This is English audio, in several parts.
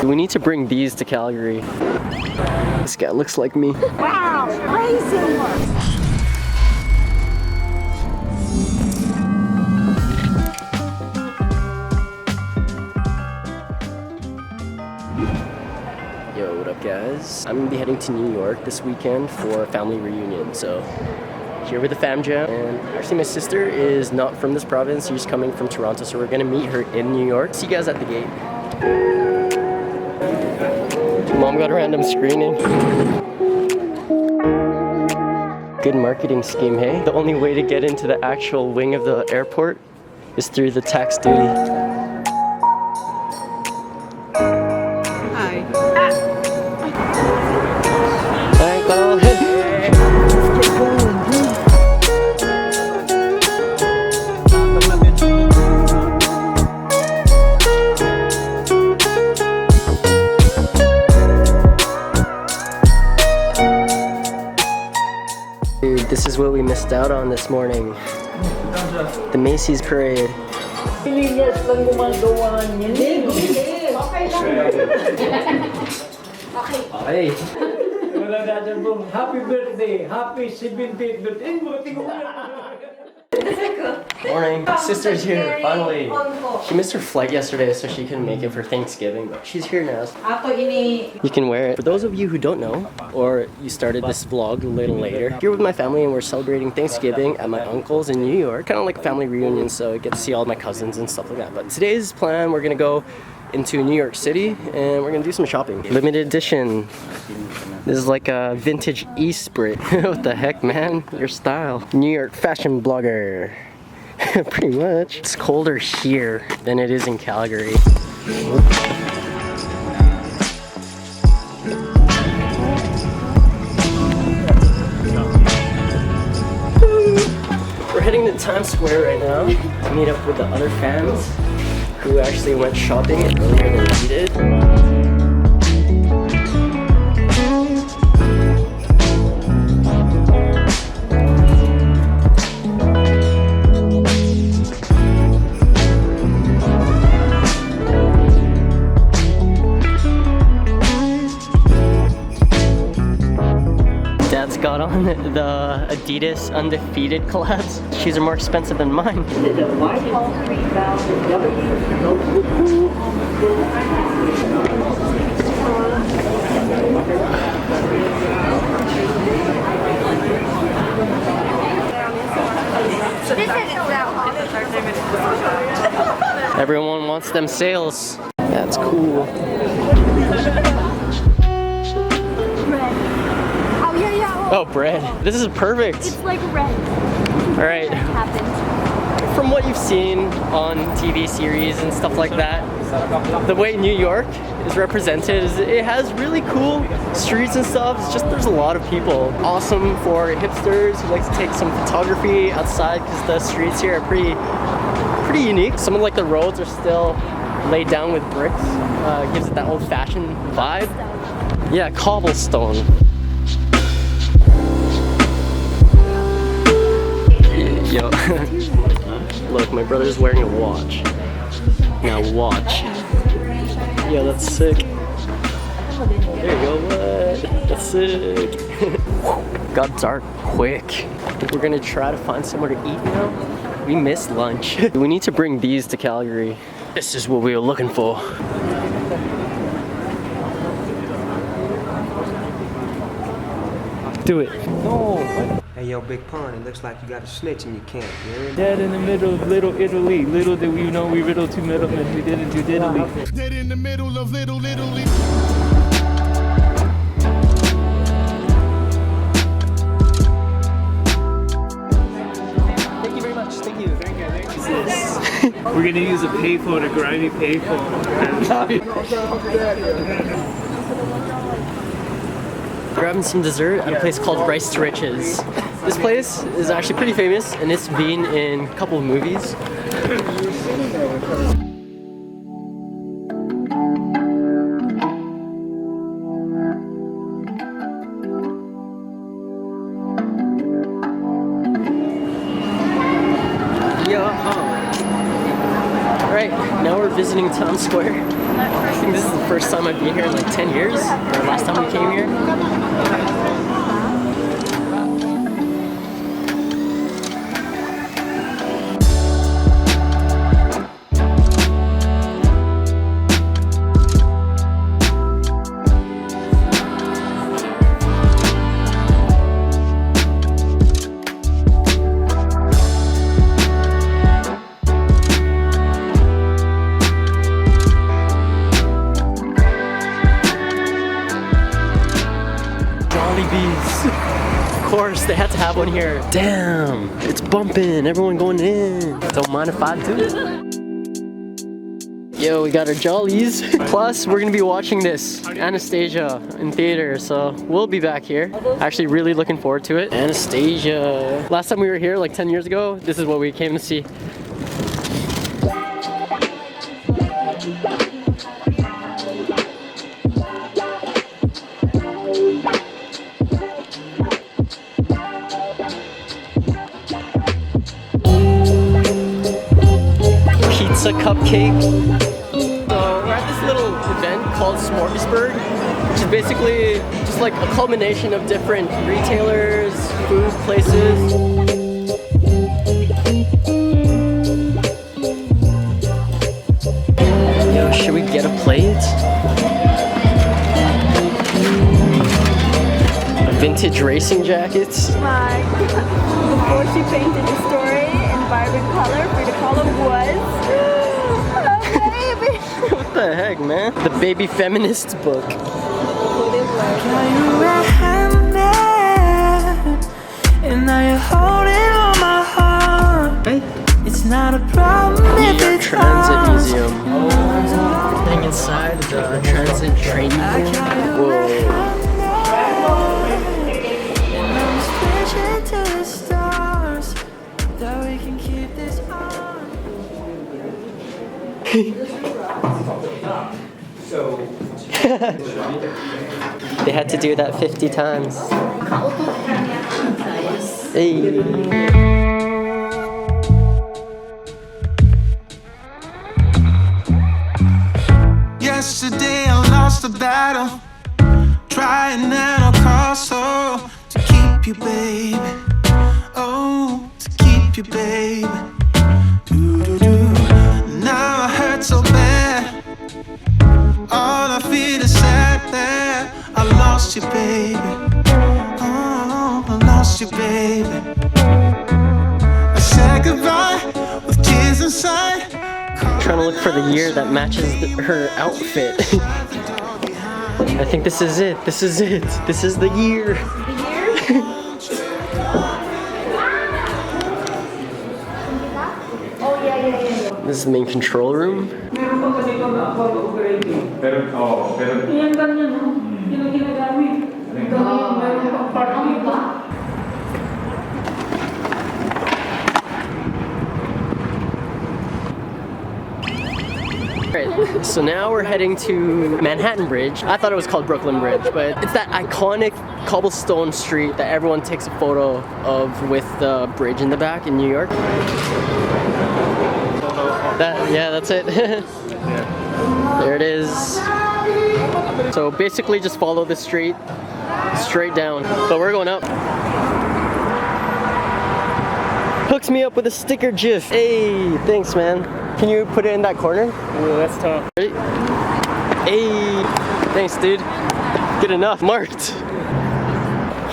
We need to bring these to Calgary. This guy looks like me. Wow, crazy! Yo, what up guys? I'm gonna be heading to New York this weekend for a family reunion. So here with the fam jam, and actually my sister is not from this province, she's coming from Toronto, so we're gonna meet her in New York. See you guys at the gate. Mom got a random screening. Good marketing scheme, hey? The only way to get into the actual wing of the airport is through the tax duty. Hi. Hi, Carl. Dude, this is what we missed out on this morning. The Macy's parade. Okay. Happy birthday, happy 17th birthday. Morning. Sister's here, finally. She missed her flight yesterday, so she couldn't make it for Thanksgiving, but she's here now. You can wear it. For those of you who don't know, or you started this vlog a little later, here with my family and we're celebrating Thanksgiving at my uncle's in New York. Kind of like a family reunion, so I get to see all my cousins and stuff like that. But today's plan, we're gonna go into New York City and we're gonna do some shopping. Limited edition. This is like a vintage e-sprit. What the heck, man? Your style. New York fashion blogger. Pretty much. It's colder here than it is in Calgary. We're heading to Times Square right now to meet up with the other fans who actually went shopping earlier than we did. Dad's got on the Adidas Undefeated collabs. Shoes are more expensive than mine. Everyone wants them sales. That's cool. Oh, bread. This is perfect. It's like red. All right. From what you've seen on TV series and stuff like that, the way New York is represented is it has really cool streets and stuff. It's just there's a lot of people. Awesome for hipsters who like to take some photography outside because the streets here are pretty unique. Some of like the roads are still laid down with bricks. Gives it that old-fashioned vibe. Yeah, cobblestone. Yo, look, my brother's wearing a watch. Now watch. Yo, that's sick. There you go, what? That's sick. Got dark quick. We're gonna try to find somewhere to eat now. We missed lunch. We need to bring these to Calgary. This is what we were looking for. Do it. No. Hey yo, Big Pun, it looks like you got a snitch in your camp, you Dead in the middle of Little Italy. Little did we know we riddled two middlemen. We didn't do diddly. Dead in the middle of Little Italy. Thank you very much. Thank you. We're gonna use a payphone, a grimy payphone. Grabbing some dessert at a place called Rice to Riches. This place is actually pretty famous and it's been in a couple of movies. Alright, now we're visiting Times Square. I think this is the first time I'd be here in like 10 years, or last time we came here. Of course, they had to have one here. Damn, it's bumping. Everyone going in. Don't mind if I do. Yo, we got our jollies. Plus, we're gonna be watching this Anastasia in theater, so we'll be back here. Actually, really looking forward to it. Anastasia. Last time we were here, like 10 years ago, this is what we came to see. Pizza cupcake. So we're at this little event called Smorgasburg, which is basically just like a culmination of different retailers, food places. Yo, should we get a plate? Vintage racing jackets. Before she painted the story in vibrant color, for the color was a baby. What the heck, man? The baby feminist book. And now you're holding on my heart. It's not a problem if The it's Transit Museum. Sitting inside the transit train museum. Whoa. They had to do that 50 times. Hey. Yesterday I lost the battle, trying at all costs, oh, to keep you, baby. Oh, to keep you, baby. Do-do-do. Now I hurt so bad. All I feel is sad that I lost you, baby. Oh, I lost you, baby. I said goodbye with tears inside. Trying to look for the year that matches her outfit. I think this is it. This is it. This is the year. This is the main control room. Alright, so now we're heading to Manhattan Bridge. I thought it was called Brooklyn Bridge, but it's that iconic cobblestone street that everyone takes a photo of with the bridge in the back in New York. Yeah, that's it. There it is. So basically just follow the street straight down, but we're going up. Hooks me up with a sticker gif. Hey, thanks, man. Can you put it in that corner? Ooh, that's tough. Ready? Hey, thanks, dude. Good enough. Marked.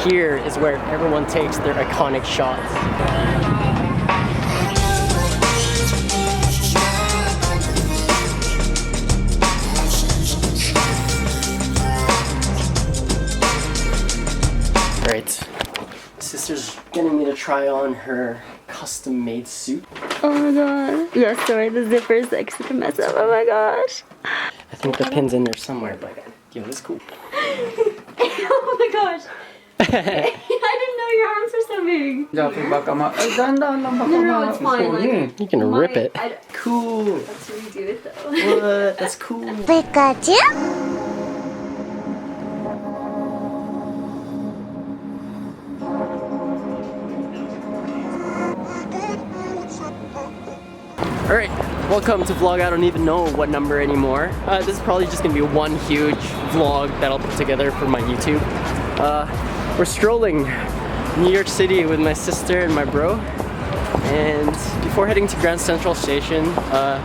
Here is where everyone takes their iconic shots. Right. Sister's getting me to try on her custom-made suit. Oh my god. Yeah, sorry, the zipper is like super messed up. Oh my gosh. I think the pin's in there somewhere, but yo, that's cool. Oh my gosh. I didn't know your arms were so big. No, it's fine. Like, You can rip it. Cool. Let's redo it though. What? That's cool. Pikachu? Alright, Welcome to vlog. I don't even know what number anymore. This is probably just gonna be one huge vlog that I'll put together for my YouTube. We're strolling New York City with my sister and my bro. And before heading to Grand Central Station,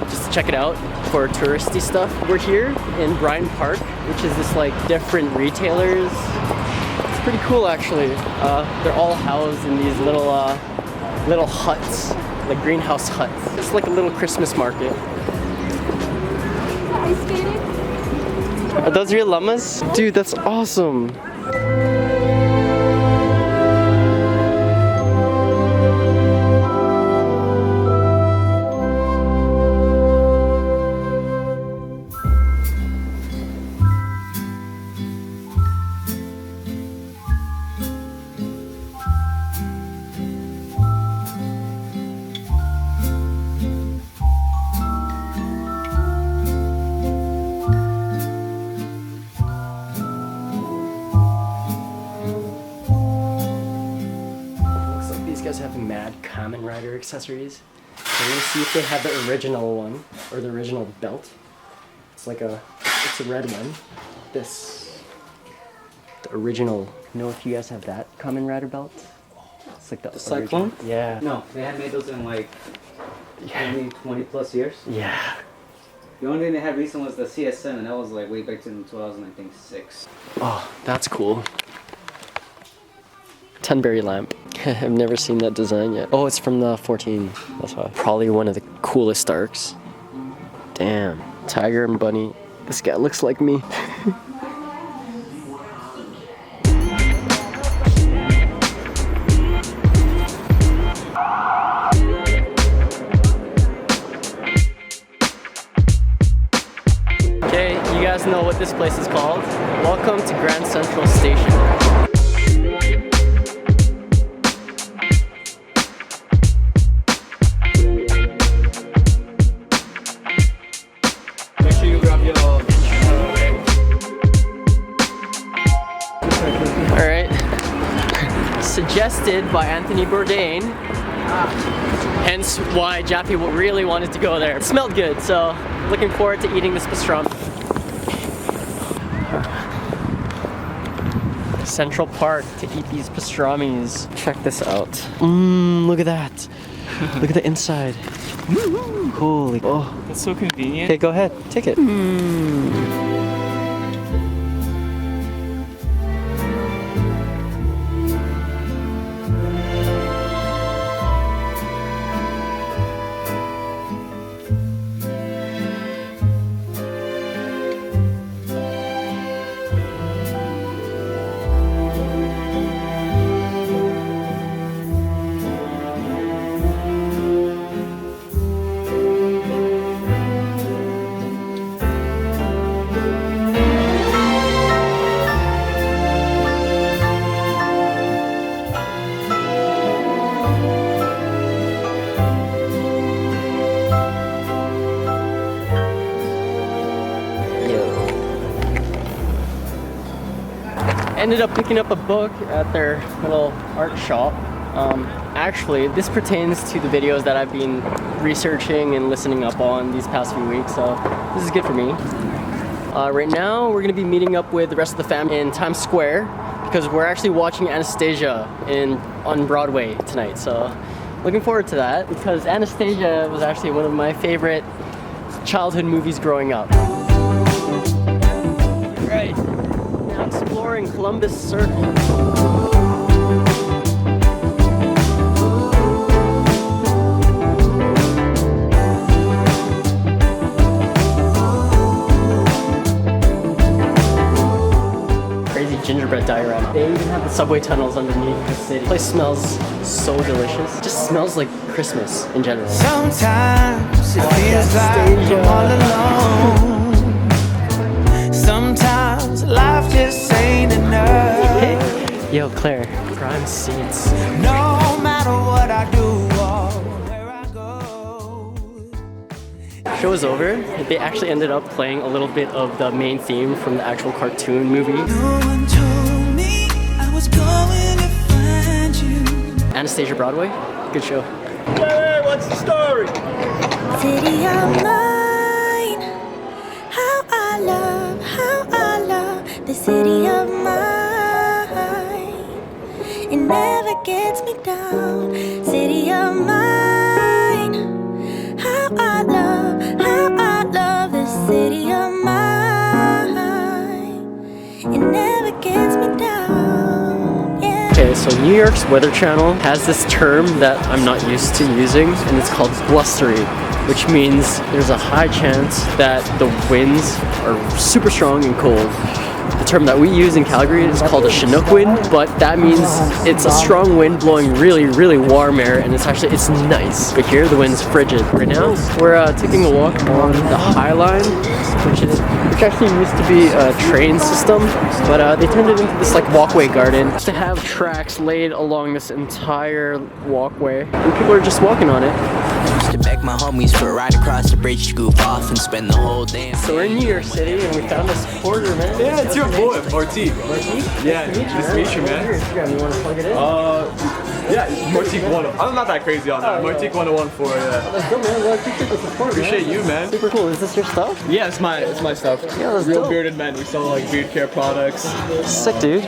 just to check it out for touristy stuff, we're here in Bryant Park, which is this like different retailers. It's pretty cool actually. They're all housed in these little huts, like greenhouse huts. It's like a little Christmas market. Ice skating? Are those real llamas? Dude, that's awesome. Have mad Kamen Rider accessories. I'm gonna see if they have the original one or the original belt. It's like it's a red one. The original. You know if you guys have that Kamen Rider belt? It's like the Cyclone? Yeah. No, they had made those in like 20 plus years. Yeah. The only thing they had recent was the CS7, and that was like way back in 2006. Oh, that's cool. 10-berry lamp. I've never seen that design yet. Oh, it's from the 14. That's why. Probably one of the coolest arcs. Damn. Tiger and Bunny. This guy looks like me. Okay, you guys know what this place is called. Welcome to Grand Central Station. Suggested by Anthony Bourdain, hence why Jaffe really wanted to go there. It smelled good, so looking forward to eating this pastrami. Central Park to eat these pastramis. Check this out. Look at that. Look at the inside. Holy. Oh, That's so convenient. okay, go ahead. Take it. Ended up picking up a book at their little art shop. Actually, this pertains to the videos that I've been researching and listening up on these past few weeks, so this is good for me. Right now, we're gonna be meeting up with the rest of the family in Times Square because we're actually watching Anastasia on Broadway tonight, so looking forward to that because Anastasia was actually one of my favorite childhood movies growing up. Right. Exploring Columbus Circle. Crazy gingerbread diorama. They even have the subway tunnels underneath the city. The place smells so delicious. It just smells like Christmas in general. Sometimes it feels like I'm all alone. Sometimes life just ain't enough. Yo, Claire, prime seats. No matter what I do or where I go. Show is over. They actually ended up playing a little bit of the main theme from the actual cartoon movie. No one told me I was going to find you. Anastasia Broadway, good show. Hey, what's the story? City of mine. How I love the city of mine. It never gets me down. City of mine. How I love the city of mine. It never gets me down. Yeah. Okay, so New York's Weather Channel has this term that I'm not used to using, and it's called blustery, which means there's a high chance that the winds are super strong and cold. The term that we use in Calgary is called a Chinook wind, but that means it's a strong wind blowing really, really warm air, and it's nice. But here the wind's frigid. Right now we're taking a walk on the High Line, which actually used to be a train system, but they turned it into this like walkway garden to have tracks laid along this entire walkway, and people are just walking on it. To beg my homies for a ride across the bridge to goof off and spend the whole day. So we're in New York City and we found this quarter, man. Yeah, it's your boy, Mortique. Mortique? Yeah, nice to meet you, man. You want to plug it in? Yeah, Mortique 101. I'm not that crazy on that. Mortique 101 yeah. Let's go, man. Well, I appreciate the support, Appreciate you, man. Super cool. Is this your stuff? Yeah, it's my stuff. Yeah, that's Real dope. bearded men. We sell like beard care products. Sick, dude.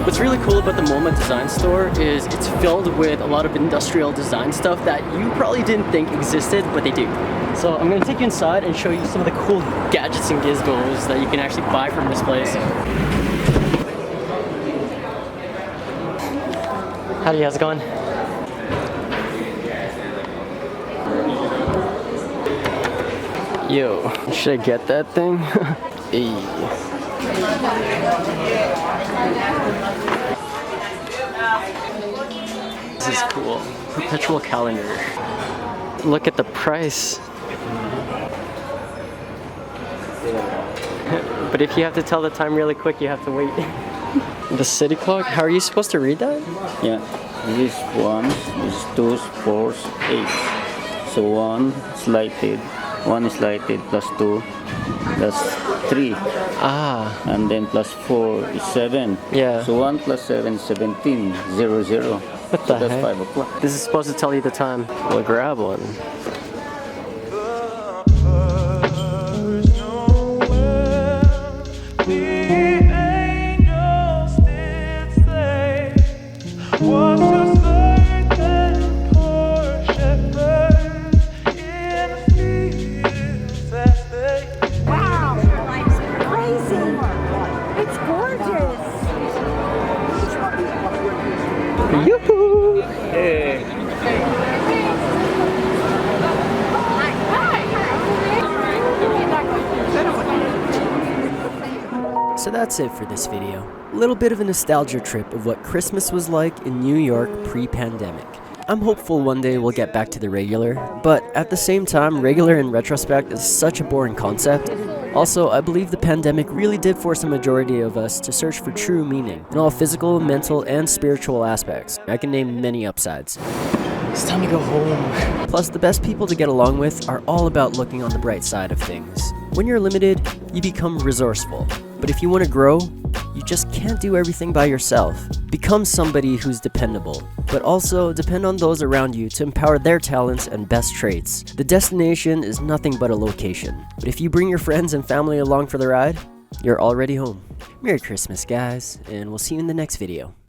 What's really cool about the MoMA design store is it's filled with a lot of industrial design stuff that you probably didn't think existed, but they do. So I'm going to take you inside and show you some of the cool gadgets and gizmos that you can actually buy from this place. Howdy, how's it going? Yo, should I get that thing? Hey. This is cool. Perpetual calendar. Look at the price. But if you have to tell the time really quick, you have to wait. The city clock? How are you supposed to read that? Yeah, this 1, this 2, 4, 8. So 1 slighted, 1 is slighted plus 2, that's 3. Ah. And then plus 4 is 7. Yeah. So 1 plus 7 is 17, 0, 0. What the That's heck? 5 o'clock. This is supposed to tell you the time. We'll grab one. Yoo-hoo! Hey. So that's it for this video. A little bit of a nostalgia trip of what Christmas was like in New York pre-pandemic. I'm hopeful one day we'll get back to the regular, but at the same time, regular in retrospect is such a boring concept. Also, I believe the pandemic really did force a majority of us to search for true meaning in all physical, mental, and spiritual aspects. I can name many upsides. It's time to go home. Plus, the best people to get along with are all about looking on the bright side of things. When you're limited, you become resourceful. But if you want to grow, you just can't do everything by yourself. Become somebody who's dependable, but also depend on those around you to empower their talents and best traits. The destination is nothing but a location. But if you bring your friends and family along for the ride, you're already home. Merry Christmas, guys, and we'll see you in the next video.